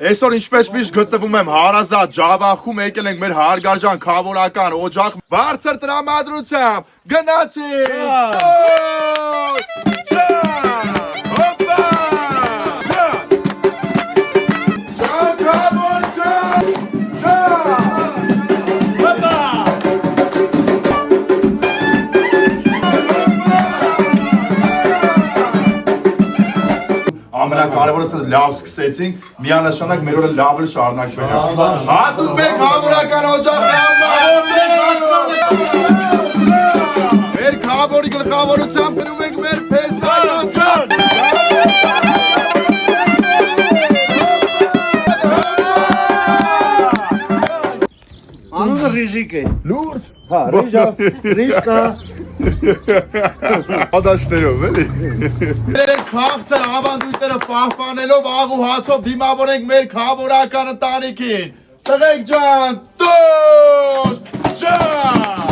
Այսօր ինչպես միշտ գտնվում եմ հարազատ Ջավախում, եկել ենք մեր հարգարժան քավորական օջախ բարձր տրամադրությամբ գնացինք ամենակարևորը լավ սկսեցինք, միանշանակ մեր օրը լավ էլ շարունակվենք։ Հատուկ մեր քավորական օջախի մեր քավորի գլխավորությամբ գնում ենք մեր փեսայի օջախ։ Անունը Ռիժիկ է։ Լուրջ։ Հա, Ռիժկա։ Ադաշներով էլի։ Մեր քաղցր ավանդույթները պահպանելով աղ ու հացով դիմավորենք մեր քավորական ընտանիքին։ Տղեկ ջան, տուր ջան։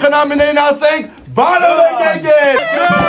Խնամիներին ասենք, բարով եք եկել։